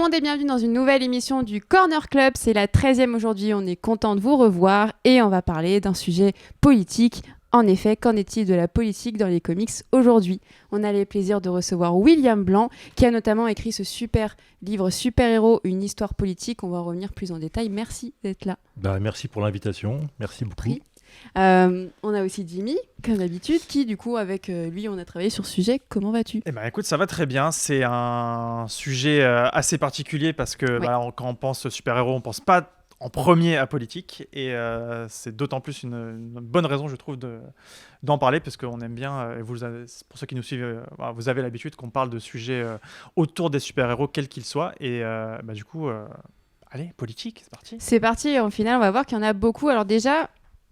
monde et bienvenue dans une nouvelle émission du Corner Club. C'est la 13e aujourd'hui, on est content de vous revoir et on va parler d'un sujet politique. En effet, qu'en est-il de la politique dans les comics aujourd'hui ? On a le plaisir de recevoir William Blanc qui a notamment écrit ce super livre Super-héros, une histoire politique. On va en revenir plus en détail. Merci d'être là. Merci pour l'invitation, merci beaucoup. On a aussi Jimmy, comme d'habitude, qui du coup avec lui on a travaillé sur ce sujet. Comment vas-tu ? Écoute, ça va très bien. C'est un sujet assez particulier parce que quand on pense super-héros, on pense pas en premier à politique et c'est d'autant plus une bonne raison, je trouve, d'en parler parce qu'on aime bien, et pour ceux qui nous suivent, vous avez l'habitude qu'on parle de sujets autour des super-héros, quels qu'ils soient, et du coup, allez, politique, c'est parti. C'est parti, au final on va voir qu'il y en a beaucoup. Alors déjà,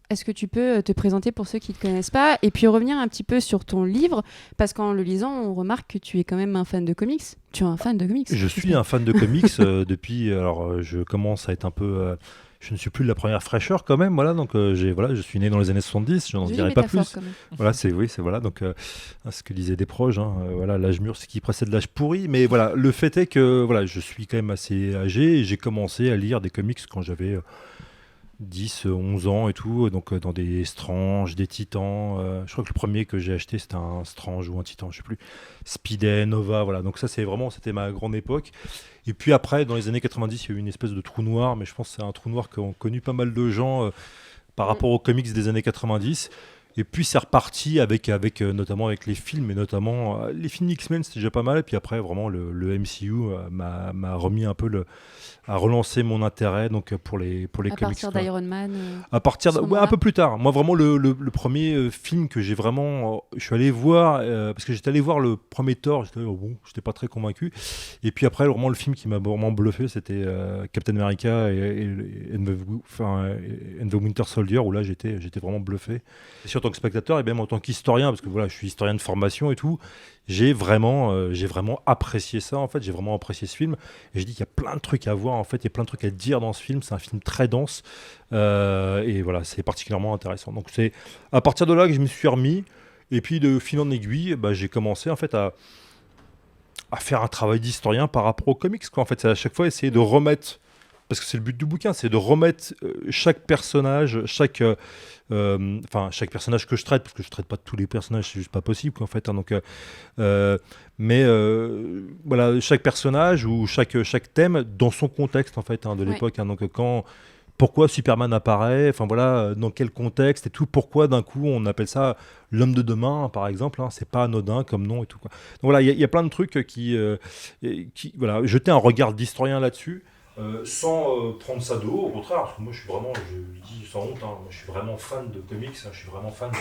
est-ce que tu peux te présenter pour ceux qui ne te connaissent pas et puis revenir un petit peu sur ton livre, parce qu'en le lisant, on remarque que tu es quand même un fan de comics. Tu es un fan de comics ? Je suis un fan de comics depuis, je commence à être un peu... je ne suis plus de la première fraîcheur quand même, voilà, donc je suis né dans les années 70, je n'en dirai pas plus. Voilà, c'est ce que disaient des proches, l'âge mûr, c'est qui précède l'âge pourri, mais voilà, le fait est que je suis quand même assez âgé et j'ai commencé à lire des comics quand j'avais 10, 11 ans et tout, donc dans des Strange, des Titans, je crois que le premier que j'ai acheté c'était un Strange ou un Titan, je sais plus, Speedy, Nova, voilà, donc ça c'était ma grande époque. Et puis après, dans les années 90, il y a eu une espèce de trou noir, mais je pense que c'est un trou noir qu'ont connu pas mal de gens par rapport aux comics des années 90. Et puis c'est reparti avec notamment avec les films, et notamment les films X-Men, c'était déjà pas mal. Et puis après, vraiment, le MCU m'a remis un peu a relancé mon intérêt donc pour les comics. À partir d'Iron Man à partir un peu plus tard. Moi, vraiment, le premier film que j'ai vraiment... je suis allé voir, parce que j'étais allé voir le premier Thor, j'étais pas très convaincu. Et puis après, vraiment, le film qui m'a vraiment bluffé, c'était Captain America and the Winter Soldier, où là, j'étais vraiment bluffé. Et surtout en tant que spectateur et même en tant qu'historien, parce que voilà, je suis historien de formation et tout, j'ai vraiment apprécié ça, en fait, j'ai vraiment apprécié ce film, et je dis qu'il y a plein de trucs à voir, en fait, il y a plein de trucs à dire dans ce film, c'est un film très dense, et voilà, c'est particulièrement intéressant. Donc c'est à partir de là que je me suis remis, et puis de fil en aiguille, j'ai commencé en fait à faire un travail d'historien par rapport aux comics, quoi. En fait, c'est à chaque fois essayer de remettre, parce que c'est le but du bouquin, c'est de remettre chaque personnage, chaque personnage que je traite, parce que je traite pas tous les personnages, c'est juste pas possible, quoi, en fait, hein, donc, voilà, chaque personnage ou chaque thème dans son contexte, en fait, hein, de l'époque, hein, donc pourquoi Superman apparaît, enfin voilà, dans quel contexte et tout, pourquoi d'un coup on appelle ça l'homme de demain, par exemple, hein, c'est pas anodin comme nom et tout, quoi. Donc voilà, il y a plein de trucs qui voilà, jeter un regard d'historien là-dessus. Sans prendre ça de haut, au contraire, parce que moi je le dis sans honte, moi, je suis vraiment fan de comics, je suis vraiment fan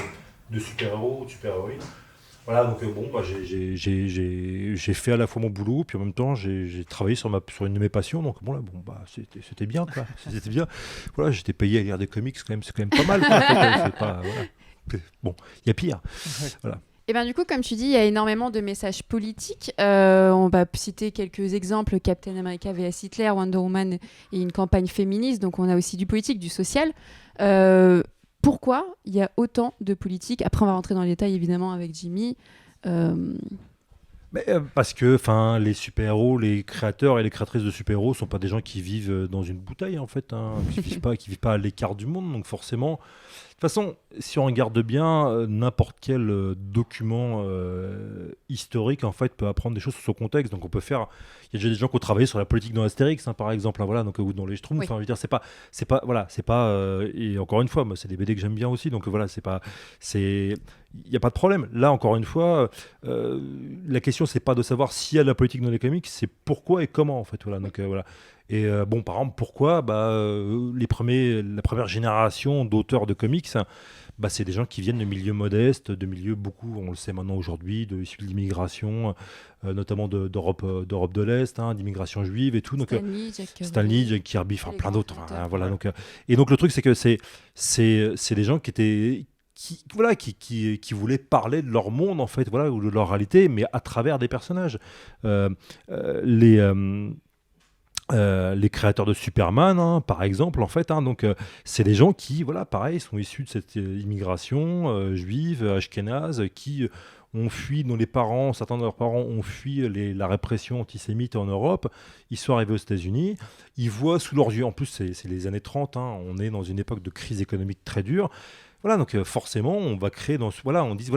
de super-héros, de super-héroïnes. Voilà, donc j'ai fait à la fois mon boulot, puis en même temps j'ai travaillé sur une de mes passions, donc c'était bien, quoi. C'était bien. Voilà, j'étais payé à lire des comics, c'est quand même pas mal, quoi. C'est pas, voilà. Bon, il y a pire. Voilà. Et bien du coup, comme tu dis, il y a énormément de messages politiques. On va citer quelques exemples, Captain America vs Hitler, Wonder Woman et une campagne féministe. Donc on a aussi du politique, du social. Pourquoi il y a autant de politique ? Après, on va rentrer dans les détails, évidemment, avec Jimmy. Parce que les super-héros, les créateurs et les créatrices de super-héros sont pas des gens qui vivent dans une bouteille, en fait, hein, qui vivent pas à l'écart du monde, donc forcément... De toute façon, si on regarde bien, n'importe quel document historique, en fait, peut apprendre des choses sur son contexte. Donc on peut faire... Il y a déjà des gens qui ont travaillé sur la politique dans Astérix, hein, par exemple, hein, voilà, donc, ou dans les Schtroumpfs. Oui. Enfin, je veux dire, c'est pas et encore une fois, moi, c'est des BD que j'aime bien aussi, donc voilà, il n'y a pas de problème. Là, encore une fois, la question, c'est pas de savoir s'il y a de la politique dans les comics, c'est pourquoi et comment, en fait, voilà. Donc voilà. Et par exemple, pourquoi la première génération d'auteurs de comics, c'est des gens qui viennent de milieux modestes, de milieux beaucoup, on le sait maintenant aujourd'hui, issus de l'immigration, notamment d'Europe de l'Est, hein, d'immigration juive et tout. Stan Lee, Jack Kirby, plein d'autres. Voilà, donc, et donc le truc, c'est que c'est des gens qui étaient... Qui voulaient parler de leur monde, en fait, voilà, ou de leur réalité, mais à travers des personnages. Les créateurs de Superman, hein, par exemple, en fait, hein, donc c'est des gens qui, voilà, pareil, sont issus de cette immigration juive, ashkénaze, qui ont fui, dont certains de leurs parents ont fui la répression antisémite en Europe. Ils sont arrivés aux États-Unis. Ils voient sous leurs yeux, en plus c'est les années 30, on est dans une époque de crise économique très dure. Voilà, donc forcément, on va créer on dit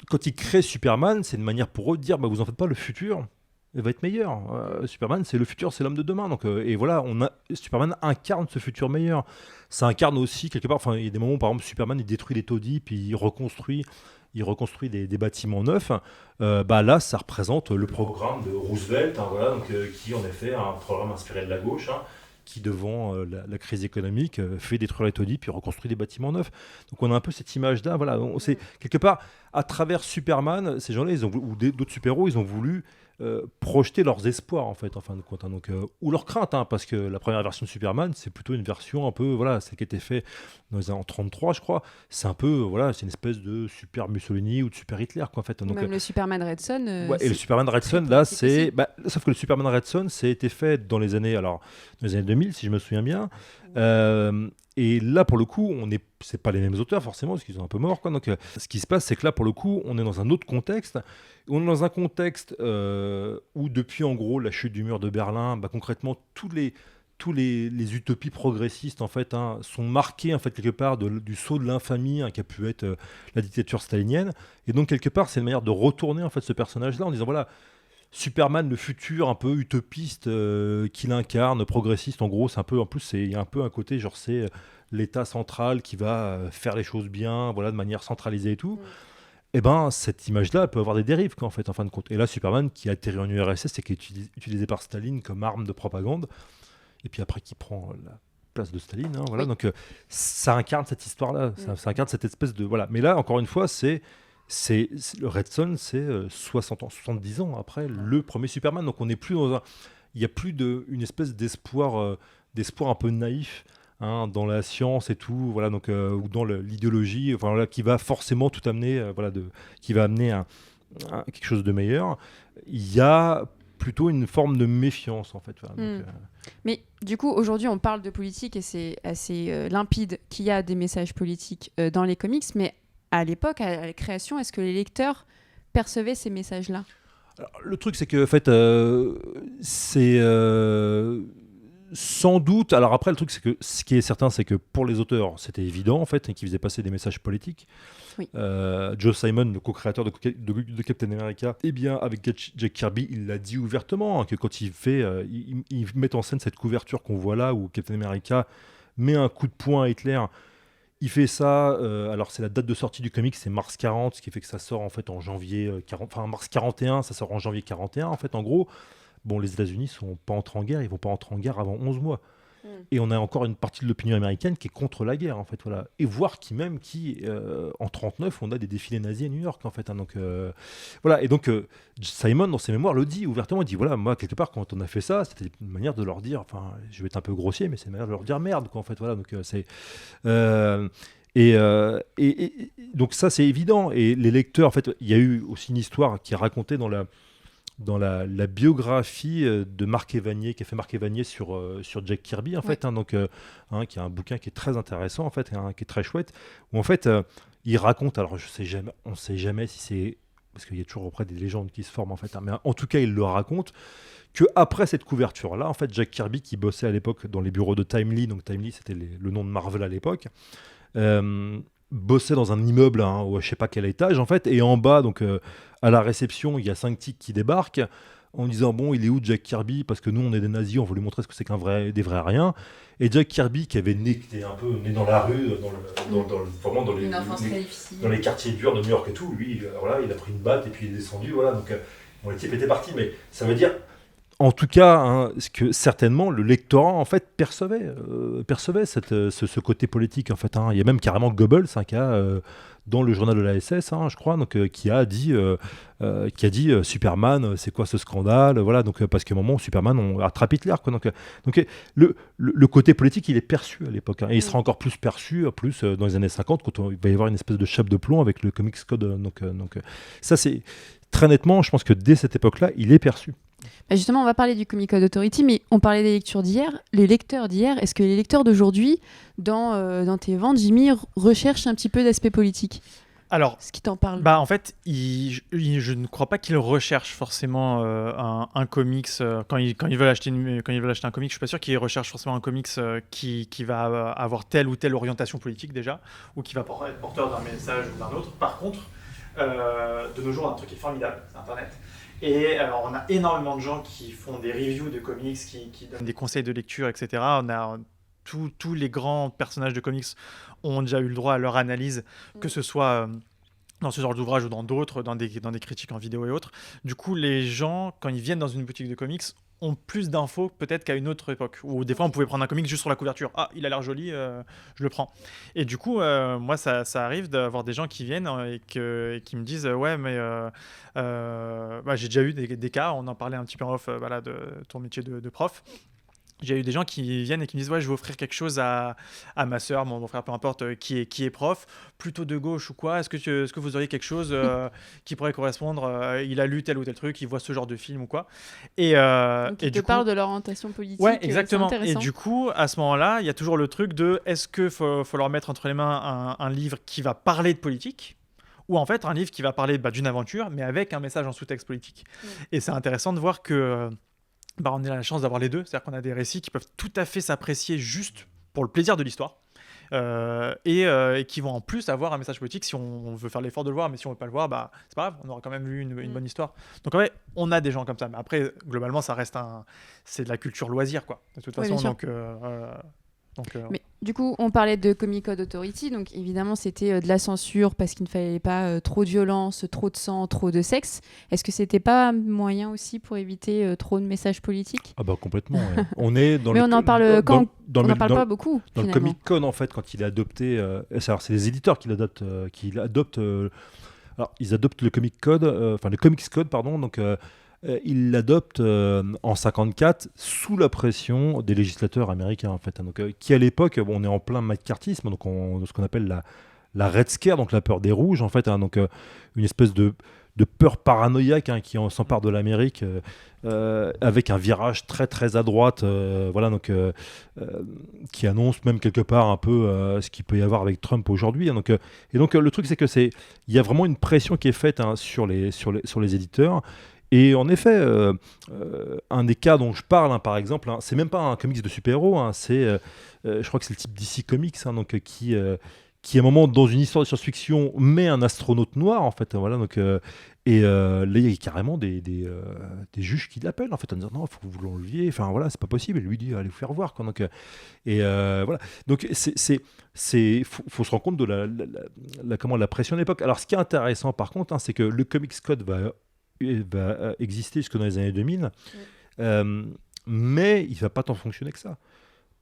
quand ils créent Superman, c'est une manière pour eux de dire vous en faites pas, le futur va être meilleur. Superman, c'est le futur, c'est l'homme de demain. Donc, et voilà, Superman incarne ce futur meilleur. Ça incarne aussi quelque part. Il y a des moments où, par exemple, Superman il détruit les taudis, puis il reconstruit des bâtiments neufs. Là, ça représente le programme de Roosevelt, qui en effet un programme inspiré de la gauche. Qui, devant la crise économique, fait détruire les taudis puis reconstruit des bâtiments neufs. Donc on a un peu cette image-là. Voilà, c'est quelque part, à travers Superman, ces gens-là, ou d'autres super-héros, ils ont voulu projeter leurs espoirs, en fin de compte. Donc, ou leurs craintes, parce que la première version de Superman, c'est plutôt une version un peu, celle qui a été faite dans les années 33, je crois. C'est un peu, c'est une espèce de super Mussolini ou de super Hitler, quoi, en fait. Donc, même le Superman Red Son. Et le Superman Red Son, là, c'est... sauf que le Superman Red Son, ça a été fait dans les années 2000, si je me souviens bien. Et là, pour le coup, c'est pas les mêmes auteurs, forcément, parce qu'ils sont un peu morts, quoi. Donc, ce qui se passe, c'est que là, pour le coup, on est dans un autre contexte. On est dans un contexte où, depuis, en gros, la chute du mur de Berlin, concrètement, tous les utopies progressistes, en fait, sont marquées, en fait, quelque part, du sceau de l'infamie qui a pu être la dictature stalinienne. Et donc, quelque part, c'est une manière de retourner, en fait, ce personnage-là, en disant, voilà, Superman, le futur un peu utopiste qu'il incarne, progressiste, en gros, c'est un peu, en plus, il y a un peu un côté, genre, c'est l'État central qui va faire les choses bien, de manière centralisée et tout. Et cette image-là, elle peut avoir des dérives, quoi, en fin de compte. Et là, Superman, qui a atterri en URSS, c'est qui est utilisé par Staline comme arme de propagande, et puis après, qui prend la place de Staline, donc ça incarne cette histoire-là, ça incarne cette espèce de... Voilà. Mais là, encore une fois, le Red Son, c'est 70 ans après le premier Superman. Donc on n'est plus il n'y a plus une espèce d'espoir un peu naïf dans la science et tout, donc ou dans l'idéologie, qui va forcément tout amener, qui va amener quelque chose de meilleur. Il y a plutôt une forme de méfiance, en fait. Mais du coup, aujourd'hui, on parle de politique et c'est assez limpide qu'il y a des messages politiques dans les comics, mais à l'époque, à la création, est-ce que les lecteurs percevaient ces messages-là ? Alors, le truc, c'est que, en fait, c'est sans doute... Alors après, le truc, c'est que ce qui est certain, c'est que pour les auteurs, c'était évident, en fait, qu'ils faisaient passer des messages politiques. Oui. Joe Simon, le co-créateur de Captain America, avec Jack Kirby, il l'a dit ouvertement, que quand il met en scène cette couverture qu'on voit là, où Captain America met un coup de poing à Hitler... Il fait ça, alors c'est la date de sortie du comic, c'est mars 40, ce qui fait que ça sort en fait en janvier 40, mars 41, ça sort en janvier 41 en fait, en gros. Bon, les États-Unis sont pas entrés en guerre, ils vont pas entrer en guerre avant 11 mois. Et on a encore une partie de l'opinion américaine qui est contre la guerre, en fait, voilà. Et voire en 39, on a des défilés nazis à New York, en fait. Donc, voilà. Et donc, Simon, dans ses mémoires, le dit ouvertement. Il dit, voilà, moi, quelque part, quand on a fait ça, c'était une manière de leur dire, enfin, je vais être un peu grossier, mais c'est une manière de leur dire merde, quoi, en fait, voilà. Donc, c'est... Et donc ça, c'est évident. Et les lecteurs, en fait, il y a eu aussi une histoire qui est racontée dans la biographie de Marc Evanier, qui a fait Marc Evanier sur Jack Kirby, en fait, donc, qui a un bouquin qui est très intéressant, en fait, qui est très chouette, où en fait, il raconte, alors on ne sait jamais si c'est, parce qu'il y a toujours auprès des légendes qui se forment, en fait, mais en tout cas, il le raconte, qu'après cette couverture-là, en fait, Jack Kirby, qui bossait à l'époque dans les bureaux de Timely, donc Timely, c'était le nom de Marvel à l'époque, bossait dans un immeuble ou je sais pas quel étage en fait, et en bas donc à la réception il y a 5 tics qui débarquent en disant bon il est où Jack Kirby, parce que nous on est des nazis, on veut lui montrer ce que c'est des vrais rien, et Jack Kirby qui était un peu né dans la rue, vraiment dans les quartiers durs de New York et tout, lui voilà, il a pris une batte et puis il est descendu, voilà, donc le type était parti, mais ça veut dire en tout cas, que certainement le lectorat en fait percevait ce côté politique en fait. Il y a même carrément Goebbels qui a dans le journal de la SS, je crois, donc qui a dit Superman, c'est quoi ce scandale, voilà, donc parce qu'à un moment Superman on attrape Hitler, quoi. Donc le côté politique il est perçu à l'époque, et il sera encore plus perçu dans les années 50 quand il va y avoir une espèce de chape de plomb avec le Comics Code. Donc ça c'est très nettement, je pense que dès cette époque-là, il est perçu. Justement, on va parler du Comic Code Authority, mais on parlait des lectures d'hier. Les lecteurs d'hier, est-ce que les lecteurs d'aujourd'hui, dans tes ventes, Jimmy, recherchent un petit peu d'aspect politique ? Alors, ce qui t'en parle. En fait, je ne crois pas qu'ils recherchent forcément un comics quand ils veulent acheter un comics. Je suis pas sûr qu'ils recherchent forcément un comics qui va avoir telle ou telle orientation politique déjà, ou qui va être porteur d'un message ou d'un autre. Par contre, de nos jours, on a un truc qui est formidable, c'est Internet. Et alors, on a énormément de gens qui font des reviews de comics, qui donnent des conseils de lecture, etc. On a tous les grands personnages de comics ont déjà eu le droit à leur analyse, que ce soit dans ce genre d'ouvrage ou dans d'autres, dans des critiques en vidéo et autres. Du coup, les gens, quand ils viennent dans une boutique de comics, ont plus d'infos peut-être qu'à une autre époque. Où des fois, on pouvait prendre un comic juste sur la couverture. Ah, il a l'air joli, je le prends. Et du coup, moi, ça arrive d'avoir des gens qui viennent et qui me disent ouais, mais j'ai déjà eu des cas, on en parlait un petit peu en off de ton métier de prof. J'ai eu des gens qui viennent et qui me disent ouais, je vais offrir quelque chose à ma sœur, mon frère, peu importe, qui est prof, plutôt de gauche ou quoi. Est-ce que vous auriez quelque chose qui pourrait correspondre il a lu tel ou tel truc, il voit ce genre de film ou quoi. Donc ils te parlent de l'orientation politique. Ouais, exactement. Et du coup, à ce moment-là, il y a toujours le truc de est-ce qu'il faut leur mettre entre les mains un livre qui va parler de politique, ou en fait un livre qui va parler d'une aventure, mais avec un message en sous-texte politique. Et c'est intéressant de voir que on a la chance d'avoir les deux, c'est-à-dire qu'on a des récits qui peuvent tout à fait s'apprécier juste pour le plaisir de l'histoire, et qui vont en plus avoir un message politique si on veut faire l'effort de le voir, mais si on veut pas le voir, c'est pas grave, on aura quand même lu une bonne histoire. Donc ouais, on a des gens comme ça, mais après globalement ça reste c'est de la culture loisir quoi, de toute façon. Mais du coup, on parlait de Comic Code Authority, donc évidemment c'était de la censure parce qu'il ne fallait pas trop de violence, trop de sang, trop de sexe. Est-ce que c'était pas moyen aussi pour éviter trop de messages politiques ? Ah bah complètement. Ouais. On est dans mais on en parle on n'en parle pas beaucoup. Dans finalement. le Comic Code en fait, quand il est adopté, c'est les éditeurs qui l'adoptent, alors ils adoptent le Comic Code, le Comics Code pardon, donc. Il l'adopte en 54 sous la pression des législateurs américains en fait, hein, donc, qui à l'époque, on est en plein McCarthyisme, donc ce qu'on appelle la Red Scare, donc la peur des rouges en fait, hein, donc une espèce de peur paranoïaque qui s'empare de l'Amérique avec un virage très très à droite, qui annonce même quelque part un peu ce qu'il peut y avoir avec Trump aujourd'hui, hein, et donc le truc c'est que il y a vraiment une pression qui est faite sur les éditeurs. Et en effet, un des cas dont je parle, par exemple, c'est même pas un comics de super-héros, c'est, je crois que c'est le type DC Comics, donc, qui à un moment, dans une histoire de science-fiction, met un astronaute noir, en fait. Voilà, donc, là, il y a carrément des juges qui l'appellent, en fait, en disant non, il faut que vous l'enleviez, enfin voilà, c'est pas possible. Et lui dit allez vous faire voir, quoi. Donc, voilà. Donc, faut se rendre compte de la pression de l'époque. Alors, ce qui est intéressant, par contre, c'est que le Comics Code va exister jusque dans les années 2000, mais il ne va pas tant fonctionner que ça.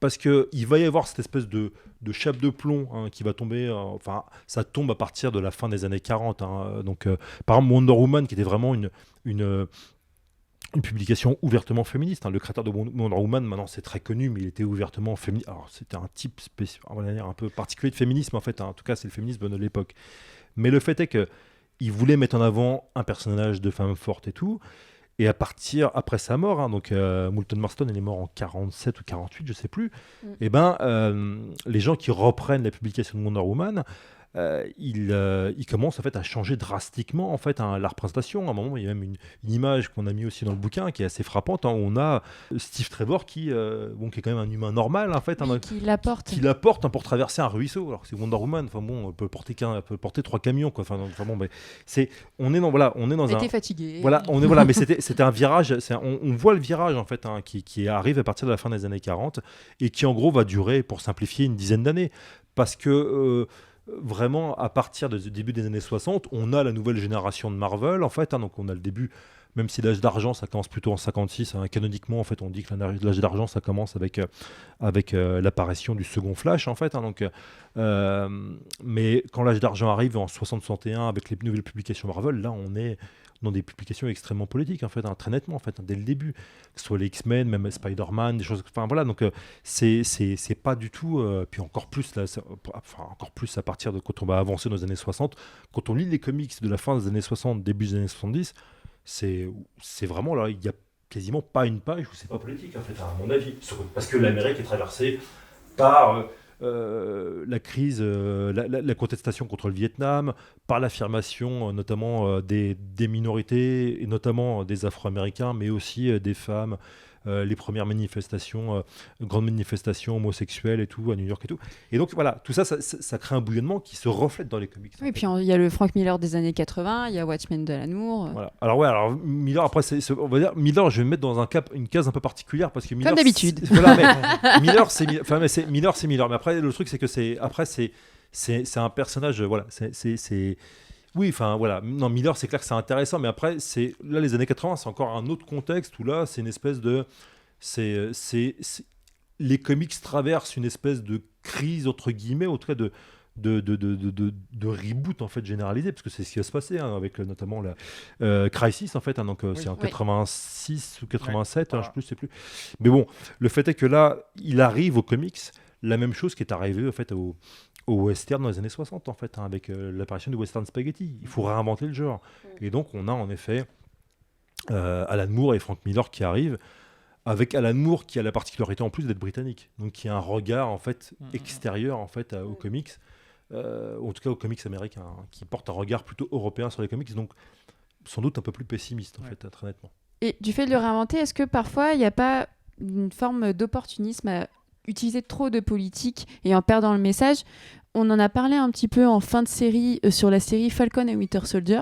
Parce qu'il va y avoir cette espèce de chape de plomb qui va tomber, ça tombe à partir de la fin des années 40. Donc, par exemple, Wonder Woman, qui était vraiment une publication ouvertement féministe. Le créateur de Wonder Woman, maintenant c'est très connu, mais il était ouvertement féministe. Alors, c'était un type on va dire, un peu particulier de féminisme, en fait. En tout cas, c'est le féminisme de l'époque. Mais le fait est que il voulait mettre en avant un personnage de femme forte et tout. Et après sa mort, donc Moulton Marston, il est mort en 47 ou 48, je sais plus. Et les gens qui reprennent la publication de Wonder Woman, ils commencent en fait à changer drastiquement en fait la représentation. À un moment, il y a même une image qu'on a mis aussi dans le bouquin qui est assez frappante, où on a Steve Trevor qui est quand même un humain normal en fait, qui l'apporte pour traverser un ruisseau. Alors que c'est Wonder Woman, peut porter 3 camions quoi. On est dans était fatigué. Voilà, mais c'était un virage. On voit le virage en fait qui arrive à partir de la fin des années 40 et qui en gros va durer, pour simplifier, une dizaine d'années, parce que vraiment, à partir du début des années 60, on a la nouvelle génération de Marvel, en fait. Donc, on a le début, même si l'âge d'argent, ça commence plutôt en 56. Canoniquement, en fait, on dit que l'âge d'argent, ça commence avec l'apparition du second Flash, en fait. Mais quand l'âge d'argent arrive en 60-61, avec les nouvelles publications Marvel, là, on est dans des publications extrêmement politiques, en fait, très nettement, en fait, dès le début. Que ce soit les X-Men, même Spider-Man, des choses... Enfin, voilà, donc c'est pas du tout... puis encore plus à partir de quand on va avancer dans les années 60, quand on lit les comics de la fin des années 60, début des années 70, c'est vraiment, là, il y a quasiment pas une page où c'est pas politique, en fait, à mon avis. Parce que l'Amérique est traversée par la crise, la contestation contre le Vietnam, par l'affirmation notamment des minorités, et notamment des Afro-Américains, mais aussi des femmes, les premières manifestations, grandes manifestations homosexuelles et tout, à New York et tout. Et donc voilà, tout ça, ça crée un bouillonnement qui se reflète dans les comics. Oui, et puis il y a le Frank Miller des années 80, il y a Watchmen d'Alan Moore. Voilà. Alors Miller, après, on va dire, Miller, je vais me mettre dans une case un peu particulière parce que Miller, comme d'habitude. Voilà, mais Miller, c'est Miller. Mais après, le truc, c'est que c'est un personnage, voilà, oui, enfin voilà. Non, Miller, c'est clair que c'est intéressant, mais après, là, les années 80, c'est encore un autre contexte où là, c'est une espèce de, les comics traversent une espèce de crise entre guillemets, au trait de reboot en fait généralisé, parce que c'est ce qui va se passer avec notamment la Crisis en fait, donc c'est en 86 ou 87, je ne sais plus. Mais bon, le fait est que là, il arrive aux comics la même chose qui est arrivée en fait au western dans les années 60 en fait, avec l'apparition du western spaghetti. Il faut réinventer le genre. Et donc on a en effet Alan Moore et Frank Miller qui arrivent, avec Alan Moore qui a la particularité en plus d'être britannique, donc qui a un regard en fait extérieur en fait aux comics, en tout cas aux comics américains, qui porte un regard plutôt européen sur les comics, donc sans doute un peu plus pessimiste en fait, très nettement. Et du fait de le réinventer, est-ce que parfois il n'y a pas une forme d'opportunisme à utiliser trop de politique et en perdant le message? On en a parlé un petit peu en fin de série sur la série Falcon et Winter Soldier,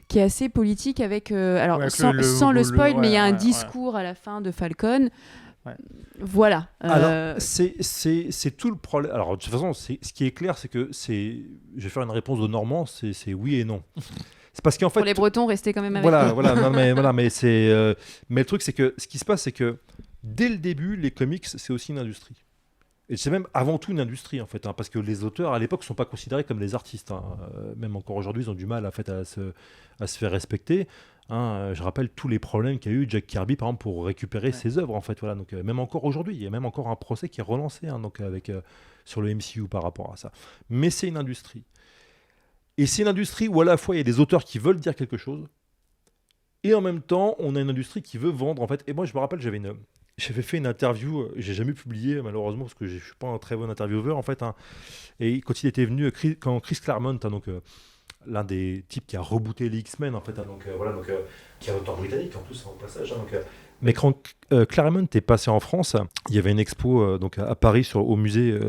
qui est assez politique avec, sans le spoil, mais il y a un discours à la fin de Falcon. Voilà. Alors, c'est tout le problème. Alors, de toute façon, ce qui est clair, c'est que je vais faire une réponse de Normand, c'est oui et non. C'est parce qu'en fait, pour les Bretons, restez quand même avec mais le truc, c'est que ce qui se passe, c'est que dès le début, les comics, c'est aussi une industrie. Et c'est même avant tout une industrie, en fait, parce que les auteurs, à l'époque, ne sont pas considérés comme des artistes. Même encore aujourd'hui, ils ont du mal à se faire respecter. Je rappelle tous les problèmes qu'a eu Jack Kirby, par exemple, pour récupérer ses œuvres, en fait. Voilà. Donc, même encore aujourd'hui, il y a même encore un procès qui est relancé sur le MCU par rapport à ça. Mais c'est une industrie. Et c'est une industrie où, à la fois, il y a des auteurs qui veulent dire quelque chose, et en même temps, on a une industrie qui veut vendre, en fait. Et moi, je me rappelle, j'avais fait une interview, j'ai jamais publié malheureusement parce que je suis pas un très bon intervieweur en fait, et quand il était venu, quand Chris Claremont, l'un des types qui a rebooté les X-Men en fait, qui est un auteur britannique en plus au passage, mais quand Claremont est passé en France, il y avait une expo à Paris au musée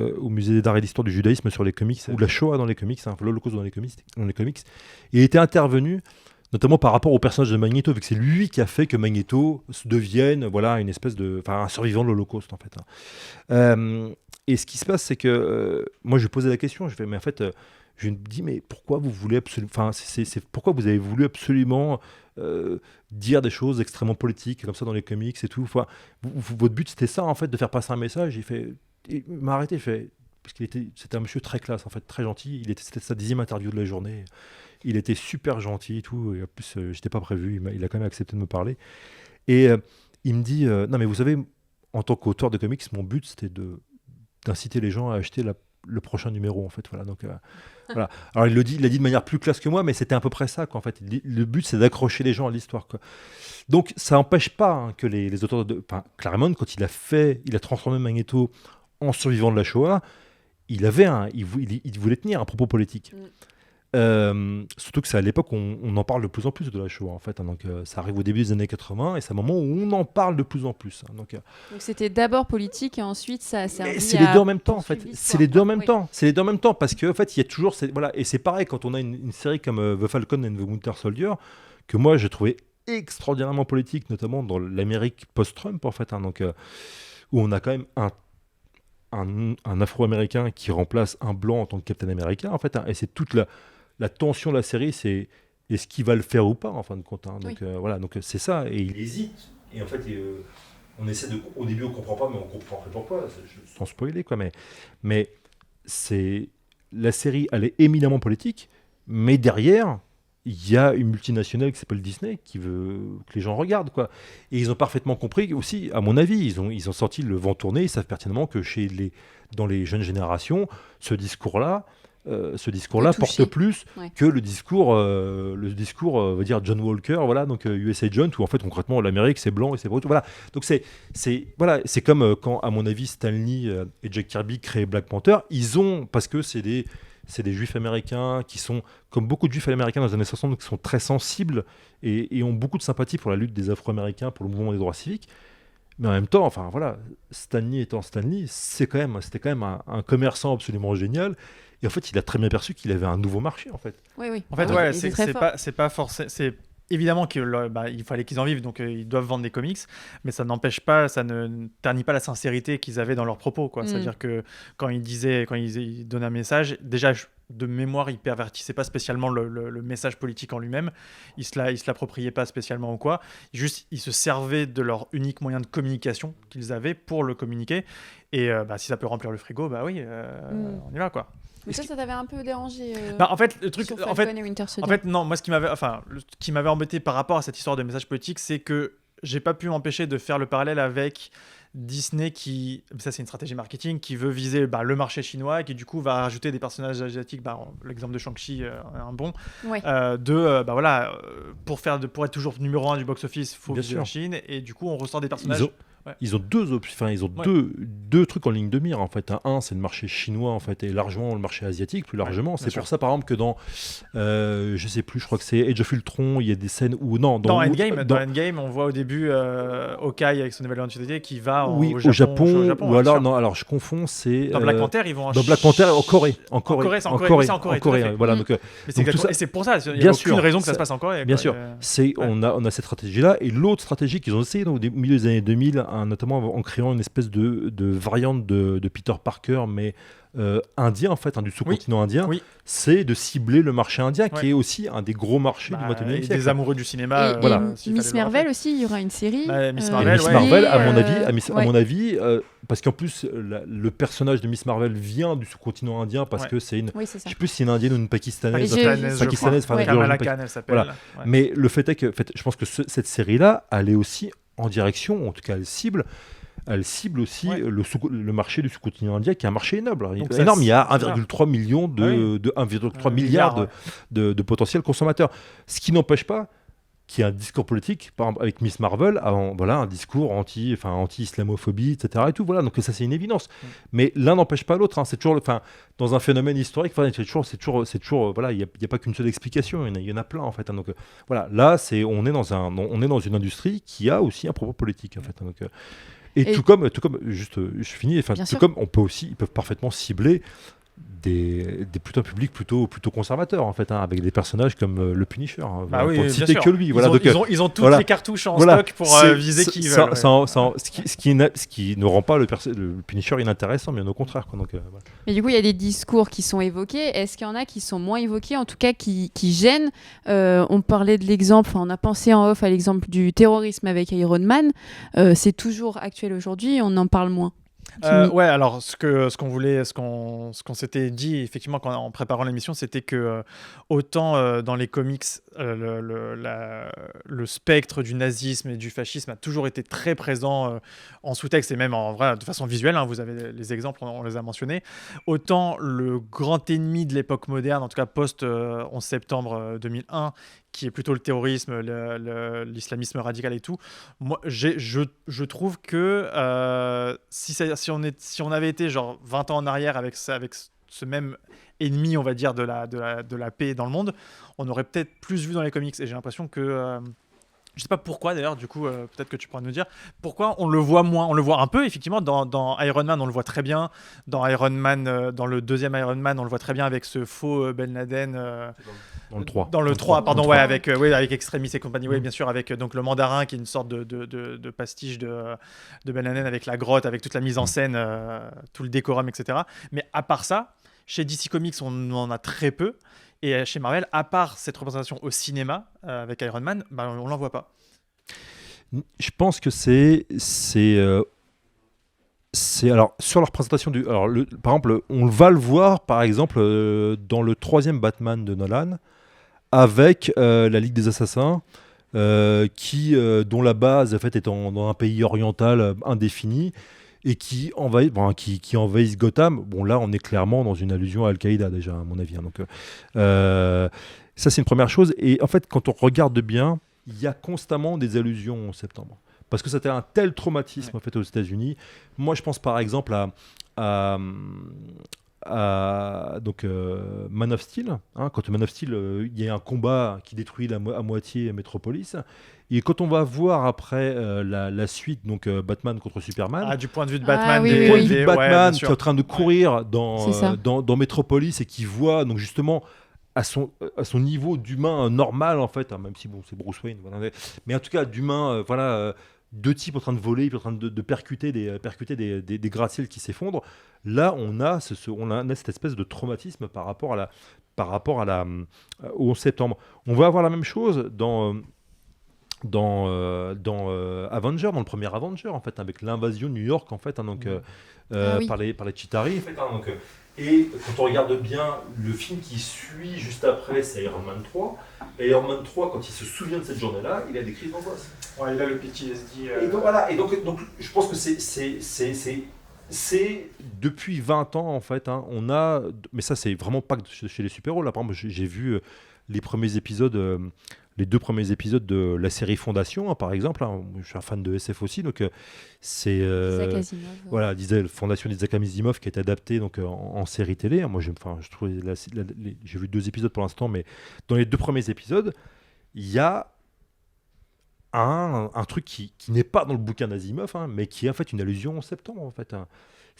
d'art et d'histoire du judaïsme sur les comics, ou la Shoah dans les comics, l'Holocauste dans les comics, et il était intervenu notamment par rapport au personnage de Magneto, vu que c'est lui qui a fait que Magneto devienne une espèce un survivant de l'Holocauste en fait. Et ce qui se passe, c'est que moi je lui posais la question, je me dis mais pourquoi vous voulez absolument, pourquoi vous avez voulu absolument dire des choses extrêmement politiques comme ça dans les comics et tout. Votre but c'était ça en fait, de faire passer un message. Il m'a arrêté, parce c'était un monsieur très classe en fait, très gentil. C'était sa 10e interview de la journée. Il était super gentil et tout, et en plus j'étais pas prévu, il a quand même accepté de me parler. Et il me dit non mais vous savez, en tant qu'auteur de comics, mon but c'était d'inciter les gens à acheter le prochain numéro en fait. Voilà, donc voilà. Alors il l'a dit de manière plus classe que moi, mais c'était à peu près ça quoi, en fait. Le but c'est d'accrocher les gens à l'histoire quoi. Donc ça n'empêche pas que les auteurs Claremont, quand il a transformé Magneto en survivant de la Shoah, il voulait tenir un propos politique. Surtout que c'est à l'époque on en parle de plus en plus de la Shoah en fait, donc ça arrive au début des années 80 et c'est un moment où on en parle de plus en plus. Donc c'était d'abord politique et ensuite ça a servi. C'est les deux en même temps en fait. C'est les deux en même temps. C'est les deux en même temps parce que en fait il y a toujours et c'est pareil quand on a une série comme The Falcon and the Winter Soldier que moi j'ai trouvé extraordinairement politique, notamment dans l'Amérique post-Trump en fait, où on a quand même un Afro-Américain qui remplace un blanc en tant que Captain America en fait, et c'est toute la tension de la série, c'est est-ce qu'il va le faire ou pas en fin de compte. Donc donc c'est ça, et il hésite. Et en fait, on essaie au début on comprend pas, mais on comprend pourquoi, sans spoiler quoi. Mais c'est la série, elle est éminemment politique, mais derrière il y a une multinationale qui s'appelle Disney qui veut que les gens regardent quoi. Et ils ont parfaitement compris aussi, à mon avis, ils ont senti le vent tourner. Ils savent pertinemment que dans les jeunes générations, ce discours-là, ce discours-là porte plus que le discours, on va dire John Walker, voilà, donc US Agent, où en fait concrètement l'Amérique c'est blanc et c'est brut, voilà. Donc c'est comme quand à mon avis Stan Lee et Jack Kirby créent Black Panther, parce que c'est des juifs américains qui sont, comme beaucoup de juifs américains dans les années 60, qui sont très sensibles et ont beaucoup de sympathie pour la lutte des Afro-Américains, pour le mouvement des droits civiques. Mais en même temps, enfin voilà, Stan Lee étant Stan Lee, c'était quand même un commerçant absolument génial. Et en fait, il a très bien perçu qu'il avait un nouveau marché, en fait. Oui. En fait, c'est pas forcément. C'est évidemment qu'il fallait qu'ils en vivent, donc ils doivent vendre des comics, mais ça n'empêche pas, ça ne ternit pas la sincérité qu'ils avaient dans leurs propos, quoi. C'est-à-dire que quand ils donnaient un message, déjà de mémoire, ils pervertissaient pas spécialement le message politique en lui-même, ils se l'appropriaient pas spécialement ou quoi, juste ils se servaient de leur unique moyen de communication qu'ils avaient pour le communiquer, et si ça peut remplir le frigo, on y va, quoi. Mais ça t'avait un peu dérangé en fait, le truc, non, moi ce qui m'avait embêté par rapport à cette histoire de message politique, c'est que j'ai pas pu m'empêcher de faire le parallèle avec Disney ça c'est une stratégie marketing, qui veut viser le marché chinois et qui du coup va rajouter des personnages asiatiques, l'exemple de Shang-Chi un bon, pour être toujours numéro 1 du box-office, il faut viser la Chine, et du coup on ressort des personnages... Ils ont deux trucs en ligne de mire en fait. Un, c'est le marché chinois en fait, et largement le marché asiatique plus largement. C'est pour ça par exemple que dans, je sais plus, je crois que c'est Age of Ultron, il y a des scènes où dans Endgame, on voit au début Hawkeye avec son nouvelle identité qui va au Japon. Ou alors non, alors je confonds, c'est dans Black Panther ils vont dans Black Panther en Corée. En Corée. Voilà donc. Et c'est pour ça. Il y a aucune raison que ça se passe en Corée. Bien sûr. On a cette stratégie là, et l'autre stratégie qu'ils ont essayé au milieu des années 2000. Notamment en créant une espèce de variante de Peter Parker, mais indien en fait, du sous-continent indien, c'est de cibler le marché indien, qui est aussi un des gros marchés du 21e siècle. Des amoureux du cinéma. Et Miss Marvel aussi, il y aura une série. Miss Marvel, à mon avis, parce qu'en plus le personnage de Miss Marvel vient du sous-continent indien, parce que c'est une, je sais plus si c'est une indienne ou une pakistanaise, Kamala Khan elle s'appelle. Voilà. Mais le fait est que, je pense que cette série-là, elle est aussi en direction, en tout cas elle cible aussi le marché du sous-continent indien, qui est un marché énorme. Il y a 1,3 million de 1,3 milliard de potentiels consommateurs. Ce qui n'empêche pas qu'il y ait un discours politique, par exemple avec Miss Marvel, un discours anti-islamophobie, etc. Et tout, voilà. Donc ça c'est une évidence. Mais l'un n'empêche pas l'autre. C'est toujours, dans un phénomène historique, c'est toujours, voilà, il n'y a pas qu'une seule explication. Il y en a plein en fait. Donc voilà, là on est dans une industrie qui a aussi un propos politique en fait. Donc, et tout comme, juste, je finis. Tout comme ils peuvent parfaitement cibler des publics plutôt conservateurs en fait, avec des personnages comme le Punisher, pour ne citer que lui. Ils ont toutes les cartouches en stock pour viser qui ils veulent. Ce qui ne rend pas le Punisher inintéressant, bien au contraire. Donc, Mais du coup, il y a des discours qui sont évoqués. Est-ce qu'il y en a qui sont moins évoqués, en tout cas qui gênent? On parlait de l'exemple, on a pensé en off à l'exemple du terrorisme avec Iron Man. C'est toujours actuel aujourd'hui, on en parle moins. Alors ce qu'on s'était dit effectivement en préparant l'émission, c'était que autant dans les comics le spectre du nazisme et du fascisme a toujours été très présent en sous-texte, et même de façon visuelle, vous avez les exemples, on les a mentionnés, autant le grand ennemi de l'époque moderne, en tout cas post 11 septembre 2001, qui est plutôt le terrorisme, l'islamisme radical et tout. Moi, je trouve que si on avait été genre 20 ans en arrière avec ce même ennemi, on va dire, de la paix dans le monde, on aurait peut-être plus vu dans les comics. Et j'ai l'impression que... je sais pas pourquoi d'ailleurs, du coup, peut-être que tu pourras nous dire pourquoi on le voit moins. On le voit un peu, effectivement, dans Iron Man, on le voit très bien. Dans Iron Man, dans le deuxième Iron Man, on le voit très bien avec ce faux Ben Laden. Dans le 3. Dans le 3, pardon, avec Extremis et compagnie, bien sûr, avec donc le mandarin qui est une sorte de pastiche de Ben Laden, avec la grotte, avec toute la mise en scène, tout le décorum, etc. Mais à part ça, chez DC Comics, on en a très peu. Et chez Marvel, à part cette représentation au cinéma avec Iron Man, on l'en voit pas. Je pense que c'est alors sur la représentation par exemple, on va le voir par exemple dans le 3e Batman de Nolan avec la Ligue des Assassins, dont la base en fait est dans un pays oriental indéfini. et qui envahissent Gotham. Bon, là, on est clairement dans une allusion à Al-Qaïda, déjà, à mon avis. Hein. Donc, ça, c'est une première chose. Et en fait, quand on regarde bien, il y a constamment des allusions au 11 septembre. Parce que c'était un tel traumatisme en fait, aux États-Unis. Moi, je pense par exemple à Man of Steel. Hein, quand Man of Steel, il y a un combat qui détruit à moitié Metropolis. Et quand on va voir après la suite, donc Batman contre Superman, du point de vue de Batman, Batman qui est en train de courir dans Metropolis et qui voit donc justement à son niveau d'humain normal en fait, hein, même si bon c'est Bruce Wayne, voilà, mais en tout cas d'humain, deux types en train de voler, en train de percuter des gratte-ciels qui s'effondrent. Là, on a cette espèce de traumatisme par rapport au 11 septembre. On va avoir la même chose dans Avenger, dans le premier Avenger en fait, avec l'invasion de New York en fait, hein, donc par les Chitauri en fait, hein, donc, et quand on regarde bien le film qui suit juste après, c'est Iron Man 3. Et Iron Man 3, quand il se souvient de cette journée-là, il a des crises d'angoisse. Ouais, il a le PTSD. Et donc voilà, et donc je pense que c'est depuis 20 ans en fait, hein, on a, mais ça c'est vraiment pas chez les super-héros. Là par exemple, j'ai vu les premiers épisodes. Les 2 premiers épisodes de la série Fondation, hein, par exemple. Hein, je suis un fan de SF aussi, donc c'est voilà, Fondation d'Isaac Asimov qui est adapté donc en série télé. Moi, je trouve j'ai vu 2 épisodes pour l'instant, mais dans les 2 premiers épisodes, il y a un truc qui n'est pas dans le bouquin d'Asimov, hein, mais qui est en fait une allusion en septembre en fait. Hein.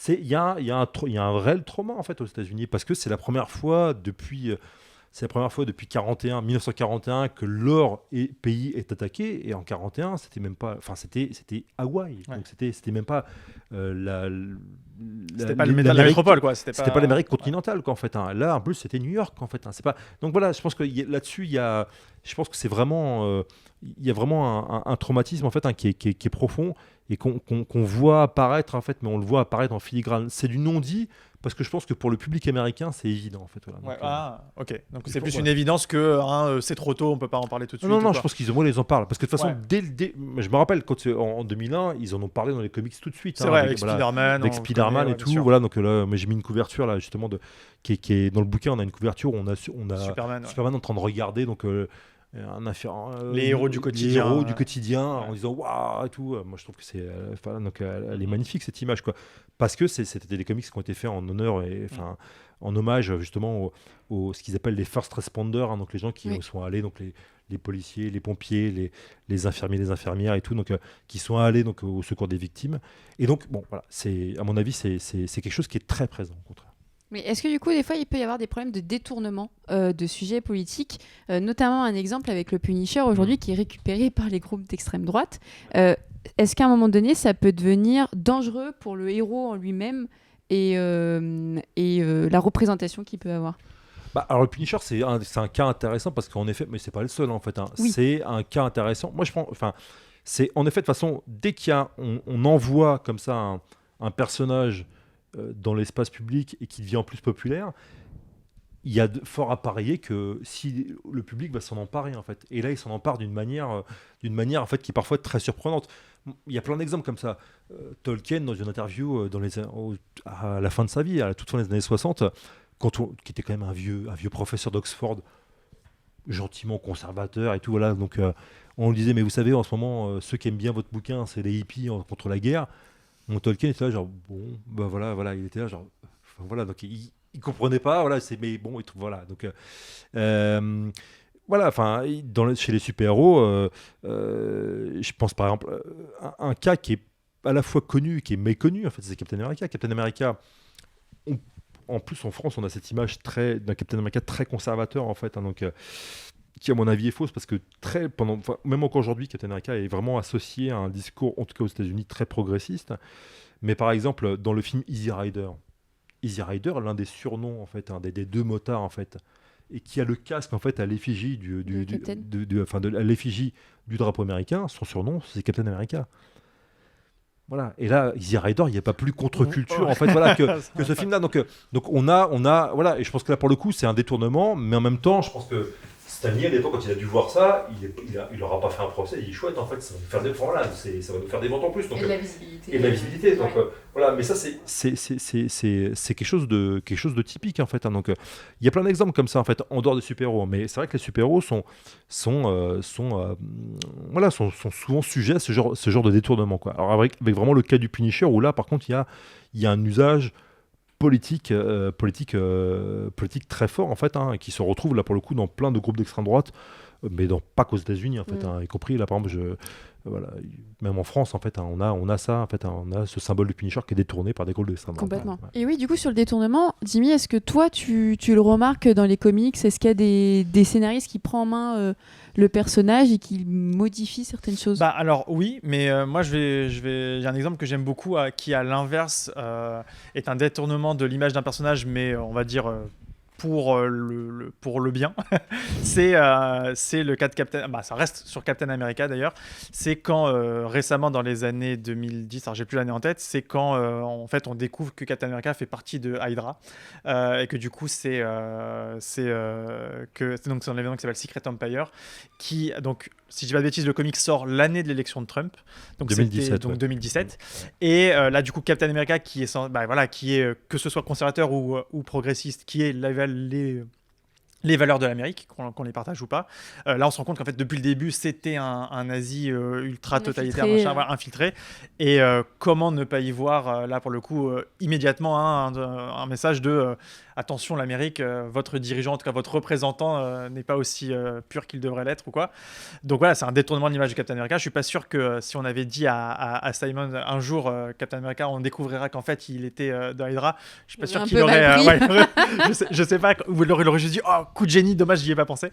Il y a un réel trauma en fait aux États-Unis parce que c'est la première fois depuis 1941 que leur pays est attaqué, et en 41 c'était même pas, enfin c'était Hawaï, ouais. Donc c'était même pas c'était pas la métropole quoi, c'était pas l'Amérique continentale quoi en fait. Hein. Là en plus c'était New York en fait. Hein. C'est pas, donc voilà, je pense que là-dessus je pense que c'est vraiment il y a vraiment un traumatisme en fait, hein, qui est profond et qu'on voit apparaître en fait, mais on le voit apparaître en filigrane. C'est du non-dit. Parce que je pense que pour le public américain, c'est évident en fait. Voilà. Donc, ok. Donc c'est plus une évidence que c'est trop tôt, on peut pas en parler tout de suite. Non, je pense qu'ils ils en parlent. Parce que de toute façon, je me rappelle quand en 2001, ils en ont parlé dans les comics tout de suite. C'est vrai, avec Spider-Man. Avec Spider-Man et tout. Voilà, donc là, j'ai mis une couverture là justement qui est dans le bouquin. On a une couverture où on a Superman en train de regarder donc. Les héros du quotidien, en disant waouh et tout. Moi je trouve que c'est donc elle est magnifique cette image quoi, parce que c'était des comics qui ont été faits en honneur et en hommage justement ce qu'ils appellent les first responders, hein, donc les gens qui sont allés, donc les policiers, les pompiers, les infirmiers, les infirmières et tout, donc qui sont allés donc au secours des victimes. Et donc bon voilà, c'est à mon avis c'est quelque chose qui est très présent au contraire. Mais est-ce que du coup, des fois, il peut y avoir des problèmes de détournement de sujets politiques, notamment un exemple avec le Punisher aujourd'hui qui est récupéré par les groupes d'extrême droite. Est-ce qu'à un moment donné, ça peut devenir dangereux pour le héros en lui-même et la représentation qu'il peut avoir ? Alors le Punisher, c'est un cas intéressant parce qu'en effet, mais c'est pas le seul en fait. Hein. Oui. C'est un cas intéressant. Moi, c'est en effet de toute façon, dès on envoie comme ça un personnage dans l'espace public et qui devient en plus populaire, il y a fort à parier que si le public va s'en emparer en fait. Et là, il s'en empare d'une manière en fait qui est parfois très surprenante. Il y a plein d'exemples comme ça. Tolkien, dans une interview à la fin de sa vie, à la toute fin des années 60, qui était quand même un vieux professeur d'Oxford, gentiment conservateur et tout, voilà. Donc on lui disait, mais vous savez, en ce moment, ceux qui aiment bien votre bouquin, c'est les hippies contre la guerre. Mon Tolkien était là genre voilà, il était là genre voilà, donc il comprenait pas, voilà, mais bon, voilà, donc voilà, enfin chez les super-héros, je pense par exemple un cas qui est à la fois connu et qui est méconnu en fait, c'est Captain America. Captain America, en plus en France, on a cette image d'un Captain America très conservateur en fait, hein, donc qui à mon avis est fausse parce que même encore aujourd'hui, Captain America est vraiment associé à un discours, en tout cas aux États-Unis, très progressiste. Mais par exemple, dans le film Easy Rider, l'un des surnoms en fait, des 2 motards en fait, et qui a le casque en fait à l'effigie à l'effigie du drapeau américain, son surnom c'est Captain America. Voilà. Et là, Easy Rider, il n'y a pas plus contre-culture en fait, voilà, que ce film-là. Donc on a voilà, et je pense que là pour le coup c'est un détournement, mais en même temps, je pense que Stanley, à l'époque, quand il a dû voir ça, il n'aura pas fait un procès. Il dit chouette, en fait, ça va nous faire des ça va nous faire des ventes en plus. Donc, et de la visibilité. Et de la visibilité. Donc, voilà. Mais ça, c'est quelque chose de typique, en fait. Hein. Donc, il y a plein d'exemples comme ça, en fait, en dehors des super-héros. Mais c'est vrai que les super-héros sont souvent sujets à ce genre de détournement, quoi. Alors, avec vraiment le cas du Punisher, où là, par contre, il y a un usage politique très fort en fait, hein, qui se retrouve là pour le coup dans plein de groupes d'extrême droite, mais pas qu'aux États-Unis en fait, hein, y compris là par exemple, voilà, même en France en fait, hein, on a ça en fait, hein, on a ce symbole du Punisher qui est détourné par des groupes d'extrême droite. Complètement. Ouais. Et oui, du coup sur le détournement, Jimmy, est-ce que toi tu le remarques dans les comics? Est-ce qu'il y a des scénaristes qui prennent en main le personnage et qui modifient certaines choses? Alors oui, mais moi j'ai un exemple que j'aime beaucoup qui à l'inverse est un détournement de l'image d'un personnage, mais on va dire pour le bien. c'est le cas de Captain... ça reste sur Captain America d'ailleurs. C'est quand récemment dans les années 2010, alors j'ai plus l'année en tête, c'est quand en fait on découvre que Captain America fait partie de Hydra et que du coup c'est un événement qui s'appelle Secret Empire qui, donc si je dis pas de bêtises, le comic sort l'année de l'élection de Trump, donc 2017. Et là du coup Captain America qui est que ce soit conservateur ou progressiste, qui est les valeurs de l'Amérique, qu'on les partage ou pas. Là, on se rend compte qu'en fait, depuis le début, c'était un nazi ultra totalitaire, infiltré. Et comment ne pas y voir, là, pour le coup, immédiatement, un message de attention, l'Amérique, votre dirigeant, en tout cas votre représentant, n'est pas aussi pur qu'il devrait l'être ou quoi. Donc voilà, c'est un détournement de l'image de Captain America. Je suis pas sûr que si on avait dit à Simon un jour, Captain America, on découvrira qu'en fait, il était dans Hydra, je suis pas sûr qu'il aurait... je sais pas, ou il aurait juste dit « Oh, coup de génie, dommage, j'y ai pas pensé. »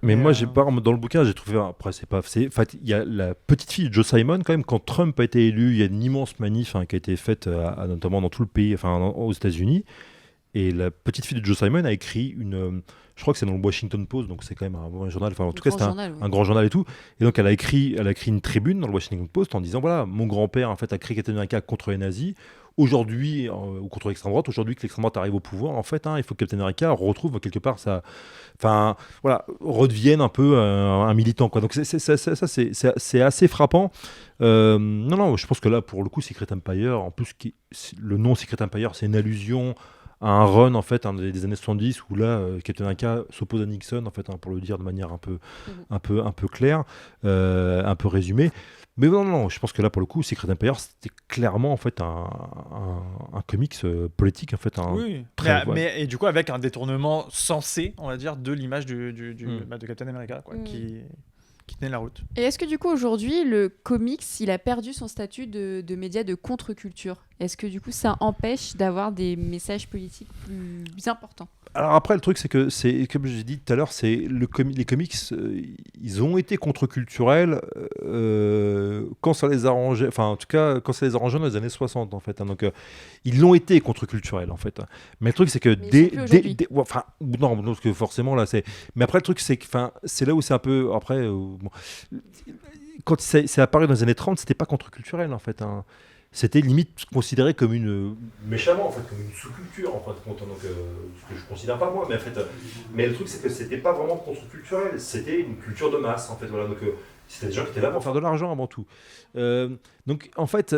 Mais moi, dans le bouquin, j'ai trouvé... Après, il y a la petite fille de Joe Simon, quand même, quand Trump a été élu, il y a une immense manif qui a été faite, notamment dans tout le pays, aux États-Unis. Et la petite fille de Joe Simon a écrit je crois que c'est dans le Washington Post, donc c'est quand même un journal, en tout cas c'est un grand journal et tout. Et donc elle a écrit une tribune dans le Washington Post en disant voilà, mon grand-père en fait a créé Captain America contre les nazis. Aujourd'hui, ou contre l'extrême droite, aujourd'hui que l'extrême droite arrive au pouvoir, en fait, il faut que Captain America retrouve quelque part redevienne un peu un militant, quoi. Donc c'est assez frappant. Non, je pense que là, pour le coup, Secret Empire, en plus, le nom Secret Empire, c'est une allusion à un run en fait des années 70 où là Captain America s'oppose à Nixon en fait, pour le dire de manière un peu claire, un peu résumée. Mais non, je pense que là pour le coup Secret Empire c'était clairement en fait un comics politique en fait. Oui. Mais et du coup avec un détournement sensé, on va dire, de l'image de Captain America, quoi, qui tenait la route. Et est-ce que du coup aujourd'hui le comics il a perdu son statut de média de contre-culture? Est-ce que du coup ça empêche d'avoir des messages politiques plus importants? Alors après le truc c'est que comme j'ai dit tout à l'heure, les comics ils ont été contre-culturels quand ça les arrangeait, enfin en tout cas quand ça les arrangeait dans les années 60 en fait, donc ils l'ont été contre-culturels en fait. Mais le truc c'est que non parce que forcément là mais après le truc c'est que c'est là où c'est un peu après quand c'est apparu dans les années 30 c'était pas contre-culturel en fait, c'était limite considéré comme méchamment en fait, comme une sous-culture en fin de compte, donc ce que je considère pas moi, mais en fait mais le truc c'est que c'était pas vraiment contre-culturel, c'était une culture de masse en fait, voilà, donc c'était des gens qui étaient là pour faire de l'argent avant tout, donc en fait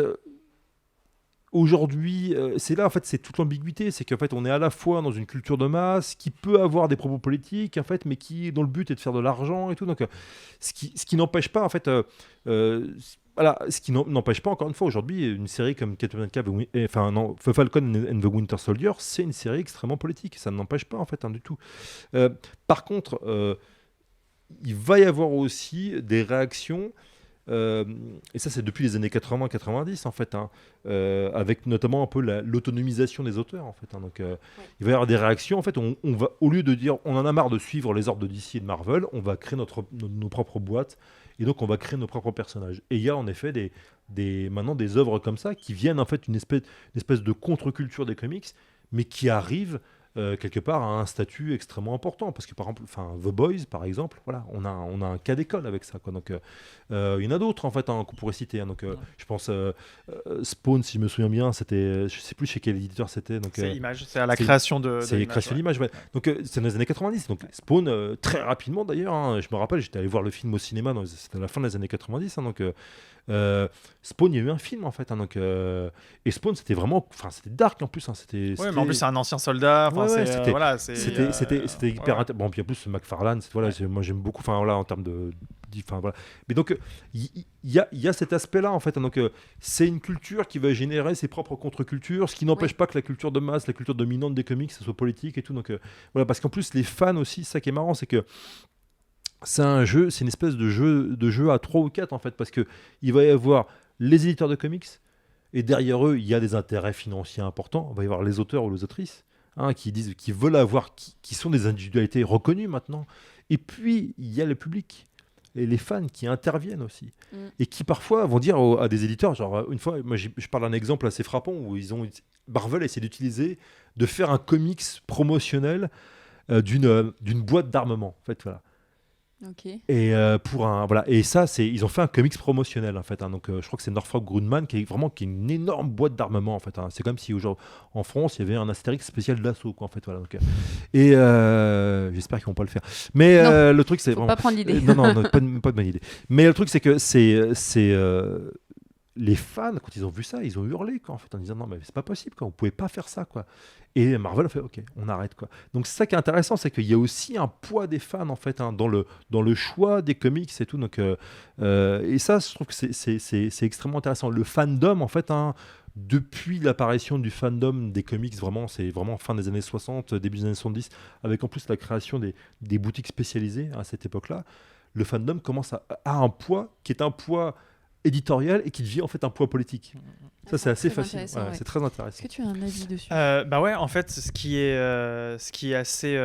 aujourd'hui, c'est là en fait, c'est toute l'ambiguïté, c'est qu'en fait on est à la fois dans une culture de masse qui peut avoir des propos politiques en fait, mais dont le but est de faire de l'argent et tout, donc ce qui n'empêche pas en fait voilà, ce qui n'empêche pas, encore une fois, aujourd'hui, une série comme Captain America, Falcon and the Winter Soldier, c'est une série extrêmement politique. Ça ne n'empêche pas, en fait, du tout. Par contre, il va y avoir aussi des réactions, et ça, c'est depuis les années 80-90, en fait, avec notamment un peu l'autonomisation des auteurs, en fait. Donc, il va y avoir des réactions. En fait, on va, au lieu de dire on en a marre de suivre les ordres de DC et de Marvel, on va créer nos propres boîtes. Et donc, on va créer nos propres personnages. Et il y a en effet maintenant des œuvres comme ça qui viennent en fait une espèce de contre-culture des comics, mais qui arrivent quelque part, a un statut extrêmement important. Parce que, par exemple, The Boys, par exemple, voilà, on a un cas d'école avec ça, quoi. Donc, il y en a d'autres, en fait, qu'on pourrait citer. Hein. Donc, je pense, Spawn, si je me souviens bien, c'était, je ne sais plus chez quel éditeur c'était. Donc, c'est Image, c'est à la création de c'est la création d'Image, ouais. Donc, c'est dans les années 90. Donc, Spawn, très rapidement, d'ailleurs, hein, je me rappelle, j'étais allé voir le film au cinéma, c'était à la fin des années 90. Hein, donc, Spawn, il y a eu un film en fait, hein, donc, et Spawn c'était vraiment, c'était dark en plus, hein, mais en plus c'est un ancien soldat, c'était hyper bon, puis en plus McFarlane, voilà, moi j'aime beaucoup, voilà, en termes de, voilà. Mais donc il y a cet aspect là en fait, hein, donc c'est une culture qui va générer ses propres contre-cultures, ce qui n'empêche pas que la culture de masse, la culture dominante des comics, ça soit politique et tout, donc voilà, parce qu'en plus les fans aussi, ça qui est marrant, c'est que c'est une espèce de jeu à 3 ou 4 en fait, parce que il va y avoir les éditeurs de comics et derrière eux il y a des intérêts financiers importants. Il va y avoir les auteurs ou les autrices, hein, qui veulent avoir, qui sont des individualités reconnues maintenant. Et puis il y a le public et les fans qui interviennent aussi et qui parfois vont dire à des éditeurs, genre une fois, moi je parle d'un exemple assez frappant où Marvel a essayé de faire un comics promotionnel d'une boîte d'armement en fait, voilà. Okay. Et et ça, ils ont fait un comics promotionnel en fait, hein. Donc je crois que c'est Northrop Grumman qui est une énorme boîte d'armement en fait, hein. C'est comme si en France il y avait un Astérix spécial d'assaut, quoi, en fait, voilà. Donc, et j'espère qu'ils vont pas le faire. Mais le truc c'est faut pas prendre l'idée. non, pas de bonne idée. Mais le truc c'est que les fans, quand ils ont vu ça, ils ont hurlé, quoi, en fait, en disant non mais c'est pas possible, quoi, vous pouvez pas faire ça, quoi. Et Marvel a fait ok, on arrête, quoi. Donc c'est ça qui est intéressant, c'est qu'il y a aussi un poids des fans en fait, hein, dans le choix des comics et tout. Donc et ça, je trouve que c'est extrêmement intéressant. Le fandom en fait, hein, depuis l'apparition du fandom des comics, c'est vraiment fin des années 60, début des années 70, avec en plus la création des boutiques spécialisées à cette époque-là, le fandom commence à un poids qui est un poids éditorial et qui devient en fait un poids politique. Ça c'est assez facile, c'est très intéressant. Est-ce que tu as un avis dessus? Ouais, en fait, ce qui est assez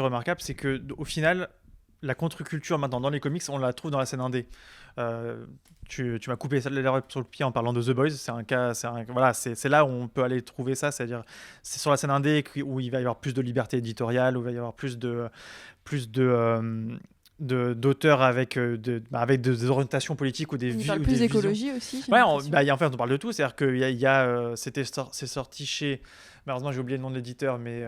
remarquable, c'est que au final, la contre-culture maintenant dans les comics, on la trouve dans la scène indé. Tu m'as coupé l'herbe sur le pied en parlant de The Boys. C'est là où on peut aller trouver ça, c'est-à-dire c'est sur la scène indé où il va y avoir plus de liberté éditoriale, où il va y avoir plus d'auteurs avec des orientations politiques ou des visions. On parle plus d'écologie aussi. En fait, on parle de tout. C'est-à-dire que c'est sorti chez... Malheureusement, j'ai oublié le nom de l'éditeur, mais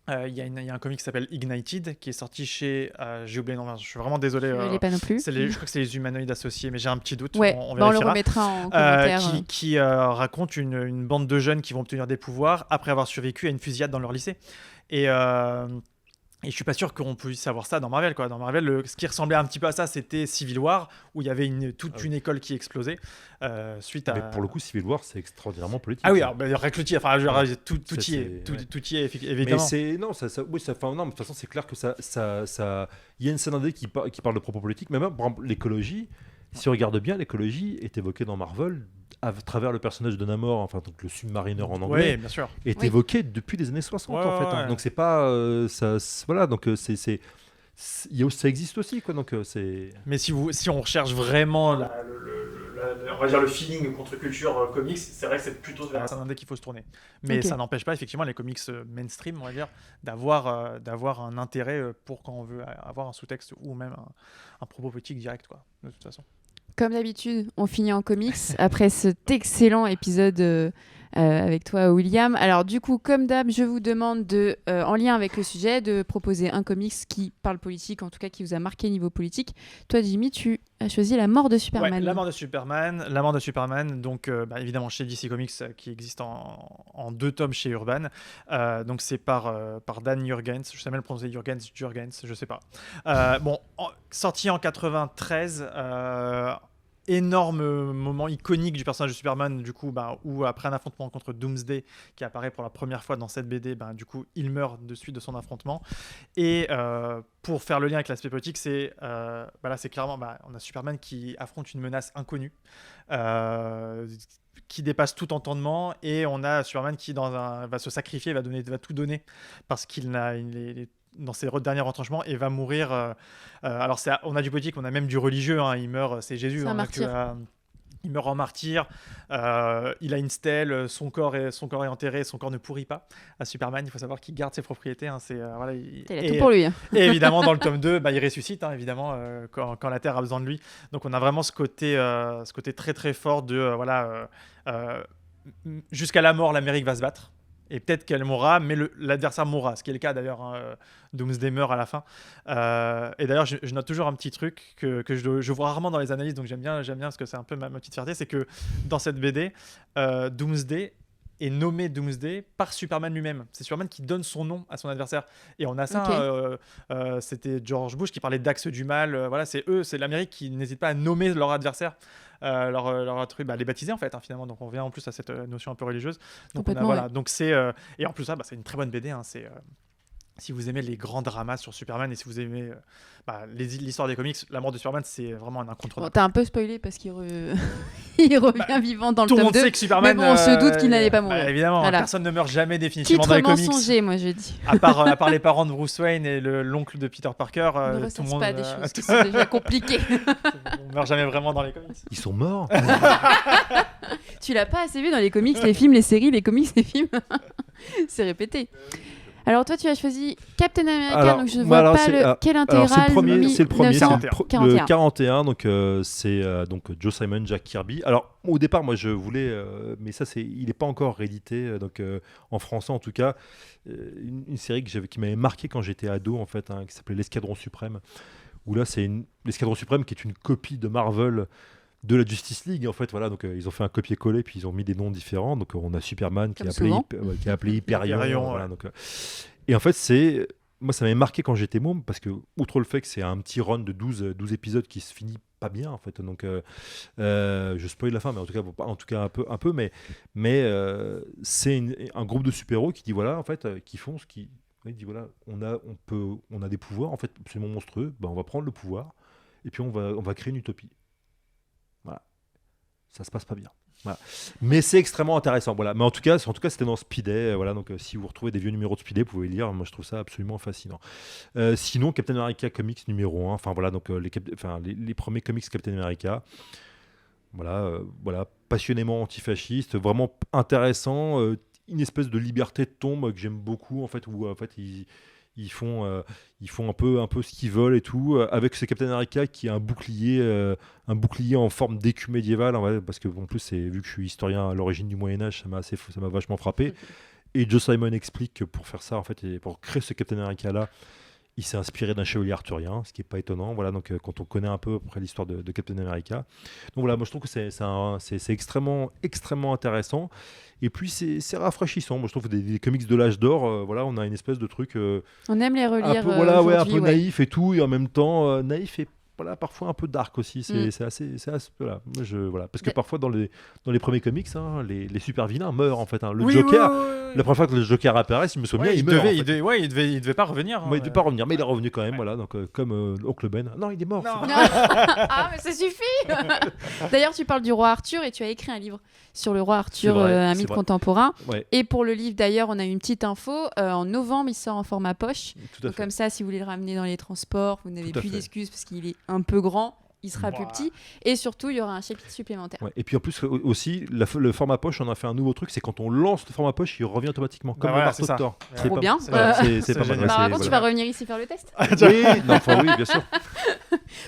il y a un comic qui s'appelle Ignited, qui est sorti chez... j'ai oublié le nom, je suis vraiment désolé. Je ne l'ai pas non plus. Je crois que c'est les humanoïdes associés, mais j'ai un petit doute. Ouais, on le remettra en commentaire. Qui raconte une bande de jeunes qui vont obtenir des pouvoirs après avoir survécu à une fusillade dans leur lycée. Et je suis pas sûr qu'on puisse savoir ça dans Marvel, quoi. Dans Marvel, ce qui ressemblait un petit peu à ça, c'était Civil War, où il y avait toute une école qui explosait suite à. Mais pour le coup, Civil War, c'est extraordinairement politique. Ah oui, alors recruter, tout y est, évidemment. Mais de toute façon, c'est clair que ça, il y a une scène indé qui parle de propos politiques, mais même par exemple, l'écologie. Si on regarde bien, l'écologie est évoquée dans Marvel à travers le personnage de Namor, enfin donc le submarineur en anglais, bien sûr, est évoqué depuis les années 60 en fait. Hein. Donc c'est pas voilà, donc ça existe aussi, quoi. Donc c'est. Mais si on recherche vraiment on va dire le feeling contre-culture comics, c'est vrai que c'est plutôt vers la scène indé qu'il faut se tourner. Mais ça n'empêche pas effectivement les comics mainstream, on va dire, d'avoir un intérêt pour quand on veut avoir un sous-texte ou même un propos politique direct, quoi, de toute façon. Comme d'habitude, on finit en comics après cet excellent épisode avec toi, William. Alors du coup, comme d'hab, je vous demande en lien avec le sujet, de proposer un comics qui parle politique, en tout cas qui vous a marqué niveau politique. Toi, Jimmy, tu as choisi La mort de Superman. Ouais, La mort de Superman, donc évidemment chez DC Comics, qui existe en 2 tomes chez Urban. Donc c'est par Dan Jurgens, je sais même le prononcer, Jurgens, je sais pas. Sorti en 93. Énorme moment iconique du personnage de Superman, du coup, où après un affrontement contre Doomsday qui apparaît pour la première fois dans cette BD, du coup il meurt de suite de son affrontement. Et pour faire le lien avec l'aspect politique, c'est clairement, on a Superman qui affronte une menace inconnue, qui dépasse tout entendement, et on a Superman qui va se sacrifier, va tout donner parce qu'il est dans ses derniers retranchements et va mourir. Alors on a du politique, on a même du religieux, hein, il meurt, c'est Jésus. C'est un martyr. Il meurt en martyr, il a une stèle, son corps est enterré, son corps ne pourrit pas. À Superman, il faut savoir qu'il garde ses propriétés. Hein, voilà, il a tout pour lui. Hein. Et évidemment, dans le tome 2, il ressuscite, hein, évidemment, quand la Terre a besoin de lui. Donc on a vraiment ce côté très très fort de jusqu'à la mort, l'Amérique va se battre. Et peut-être qu'elle mourra, mais l'adversaire mourra, ce qui est le cas d'ailleurs. Hein, Doomsday meurt à la fin. Et d'ailleurs, je note toujours un petit truc que je vois rarement dans les analyses, donc j'aime bien parce que c'est un peu ma petite fierté, c'est que dans cette BD, Doomsday est nommé Doomsday par Superman lui-même. C'est Superman qui donne son nom à son adversaire. Et on a ça, c'était George Bush qui parlait d'axe du mal. Voilà, c'est l'Amérique qui n'hésite pas à nommer leur adversaire. Leur truc, les baptiser en fait, hein, finalement. Donc on revient en plus à cette notion un peu religieuse. Donc voilà. Donc c'est et en plus ça, c'est une très bonne BD. Hein, c'est si vous aimez les grands dramas sur Superman et si vous aimez l'histoire des comics, la mort de Superman, c'est vraiment un incontournable. T'as un peu spoilé parce qu'il il revient vivant dans le tome 2. Tout le monde sait que Superman... Mais bon, on se doute qu'il n'allait pas mourir. Évidemment, voilà. Personne ne meurt jamais définitivement dans les comics. Titre mensonger, moi je dis. À part les parents de Bruce Wayne et l'oncle de Peter Parker, ne tout le monde... pas des choses qui sont déjà compliquées. On meurt jamais vraiment dans les comics. Ils sont morts. Tu l'as pas assez vu dans les comics, les films, les séries, les comics, les films. C'est répété. Alors toi tu as choisi Captain America, donc je ne vois pas quel intégral. C'est le premier, le 41, donc c'est Joe Simon, Jack Kirby. Alors au départ moi je voulais, mais ça il n'est pas encore réédité, donc en français en tout cas, une série qui m'avait marqué quand j'étais ado en fait, hein, qui s'appelait l'Escadron Suprême, où là c'est l'Escadron Suprême qui est une copie de Marvel de la Justice League en fait, voilà, donc ils ont fait un copier-coller puis ils ont mis des noms différents, donc on a Superman qui est appelé Hyperion, voilà, donc et en fait moi ça m'avait marqué quand j'étais môme parce que outre le fait que c'est un petit run de 12 épisodes qui se finit pas bien en fait, donc je spoil la fin, mais en tout cas un peu, mais c'est un groupe de super-héros qui dit voilà en fait qui font ce qui il dit voilà on a des pouvoirs en fait absolument monstrueux, on va prendre le pouvoir et puis on va créer une utopie. Voilà, ça se passe pas bien. Voilà. Mais c'est extrêmement intéressant. Voilà. Mais en tout cas, c'était dans Speeday. Voilà. Donc, si vous retrouvez des vieux numéros de Speeday, vous pouvez lire. Moi, je trouve ça absolument fascinant. Sinon, Captain America Comics numéro 1. Enfin, voilà. Donc, les premiers comics Captain America. Voilà. Passionnément antifasciste. Vraiment intéressant. Une espèce de liberté de tombe que j'aime beaucoup. En fait, où en fait, ils font un peu ce qu'ils veulent et tout, avec ce Captain America qui a un bouclier en forme d'écu médiéval, parce que en plus vu que je suis historien à l'origine du Moyen-Âge, ça m'a vachement frappé. Et Joe Simon explique que pour faire ça en fait, et pour créer ce Captain America là, il s'est inspiré d'un chevalier arthurien, ce qui n'est pas étonnant. Voilà, donc quand on connaît un peu après l'histoire de Captain America. Donc voilà, moi je trouve que c'est extrêmement, extrêmement intéressant. Et puis c'est rafraîchissant. Moi je trouve que des comics de l'âge d'or, voilà, on a une espèce de truc. On aime les relire. Un peu naïf et tout, et en même temps naïf et voilà, parfois un peu dark aussi. C'est assez voilà. Voilà, parce que parfois dans les premiers comics, hein, les super vilains meurent en fait. Hein. Le Joker, la première fois que le Joker apparaît, si je me souviens, il meurt. Il devait pas revenir. Il devait pas revenir, mais il est revenu quand même. Voilà, donc comme Oncle Ben. Non, il est mort. Ah, mais ça suffit. D'ailleurs, tu parles du roi Arthur et tu as écrit un livre sur le roi Arthur, un mythe contemporain. Ouais. Et pour le livre d'ailleurs, on a une petite info. En novembre, il sort en format poche. Donc comme ça, si vous voulez le ramener dans les transports, vous n'avez plus d'excuses parce qu'il est un peu grand, il sera plus petit, et surtout il y aura un chapitre supplémentaire. Ouais. Et puis en plus aussi le format poche, on a fait un nouveau truc, c'est quand on lance le format poche, il revient automatiquement comme le marteau de Thor. Trop bien. C'est pas mal. Par contre, tu vas revenir ici faire le test. Oui, bien sûr.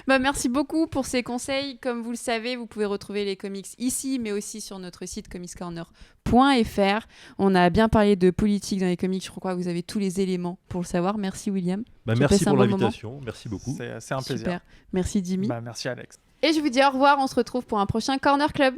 Merci beaucoup pour ces conseils. Comme vous le savez, vous pouvez retrouver les comics ici, mais aussi sur notre site comicscorner.fr. On a bien parlé de politique dans les comics. Je crois que vous avez tous les éléments pour le savoir. Merci William. Merci pour l'invitation. Merci beaucoup. C'est un plaisir. Super. Merci Jimmy. Merci Alex. Et je vous dis au revoir. On se retrouve pour un prochain Corner Club.